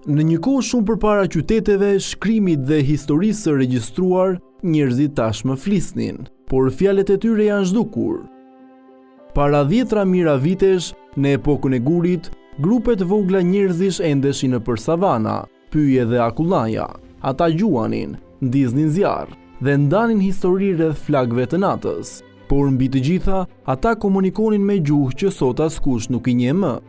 Në një kohë shumë përpara qyteteve, shkrimit dhe historisë së regjistruar, njerëzit tashmë flisnin, por fjalët e tyre janë zhdukur. Para 10 mijëra vitesh, në epokën e gurit, grupet vogla njerëzish endeshin nëpër savana, pyje dhe akullaja. Ata gjuanin, ndiznin zjarr dhe ndanin histori rreth flagëve të natës. Por mbi të gjitha, ata komunikonin me gjuhë që sot askush nuk i njeh më.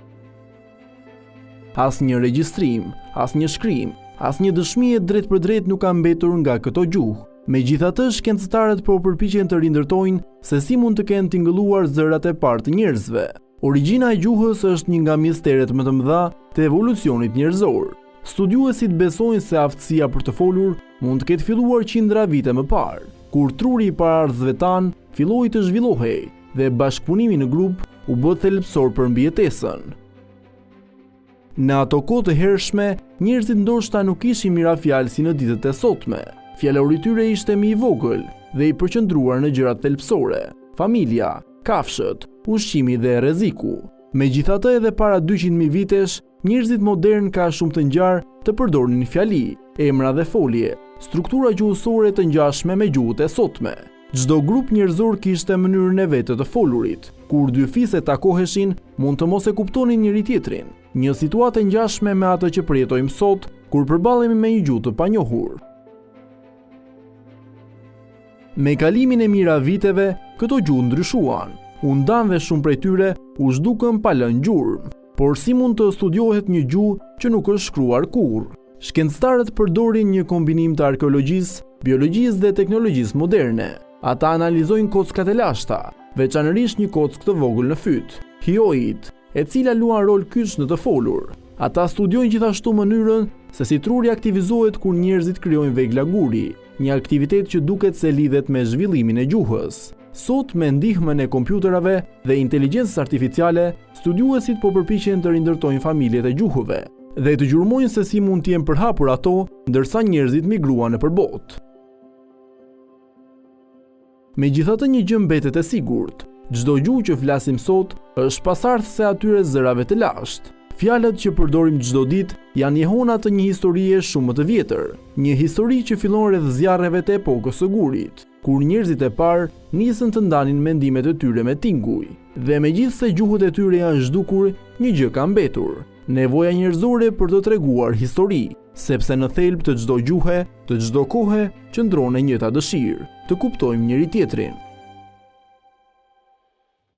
Asnjë regjistrim, asnjë shkrim, asnjë dëshmi e drejt për drejt nuk ka mbetur nga këto gjuhë. Megjithatë, shkencëtarët po përpiqen të rindërtojnë se si mund të kenë tingëlluar zërat e parë të njerëzve. Origjina e gjuhës është një nga misteret më të mëdha të evolucionit njerëzor. Studiuesit besojnë se aftësia për të folur mund të ketë filluar qindra vite më parë, kur truri i paraardhësve tan filloi të zhvillohej dhe bashkëpunimi në grup u bë thelbësor për mbijetesën. Në ato kohë të hershme, njerëzit ndoshta nuk ishin mirafjalë si në ditët e sotme. Fjalori i tyre ishte më i vogël dhe i përqendruar në gjërat thelbësore: familja, kafshët, ushqimi dhe rreziku. Megjithatë, edhe para 200.000 vitesh, njerëzit modern ka shumë të ngjarë të përdornin fjali, emra dhe folje, struktura gjuhësore të ngjashme me gjuhët e sotme. Çdo grup njerëzor kishte mënyrën e vetë të folurit. Kur dy fise takoheshin, mund të mos e kuptonin njëri tjetrin. Një situatë e ngjashme me atë që përjetojmë sot, kur përballemi me një gjuhë të panjohur. Me kalimin e mijëra viteve, këto gjuhë ndryshuan. U ndan dhe shumë prej tyre u zhdukën pa lënë gjurmë. Por si mund të studiohet një gjuhë që nuk është shkruar kurrë? Shkencëtarët përdorin një kombinim të arkeologjisë, biologjisë dhe teknologjisë moderne. Ata analizojnë kockat e lashta, veçanërisht një kockë të vogël në fyt, hioid, e cila luan rol kyç në të folur. Ata studiojnë gjithashtu mënyrën se si truri aktivizohet kur njerëzit krijojnë vegla guri, një aktivitet që duket se lidhet me zhvillimin e gjuhës. Sot, me ndihmën e kompjuterave dhe inteligjencës artificiale, studiuesit po përpiqen të rindërtojnë familjet e gjuhëve dhe të gjurmojnë se si mund të jenë përhapur ato, ndërsa njerëzit migruan nëpër botë. Megjithatë, një gjë mbetet e sigurt: çdo gjuhë që flasim sot është pasardhëse e atyre zërave të lashtë. Fjalët që përdorim çdo ditë janë jehona të një historie shumë më të vjetër, një histori që fillon rreth zjarreve të epokës së gurit, kur njerëzit e parë nisën të ndanin mendimet e tyre me tinguj. Dhe megjithse gjuhët e tyre janë zhdukur, një gjë ka mbetur: nevoja njerëzore për të treguar histori, sepse në thelb të çdo gjuhe, të çdo kohe, qëndron e njëjta dëshirë: të kuptojmë njëri tjetrin.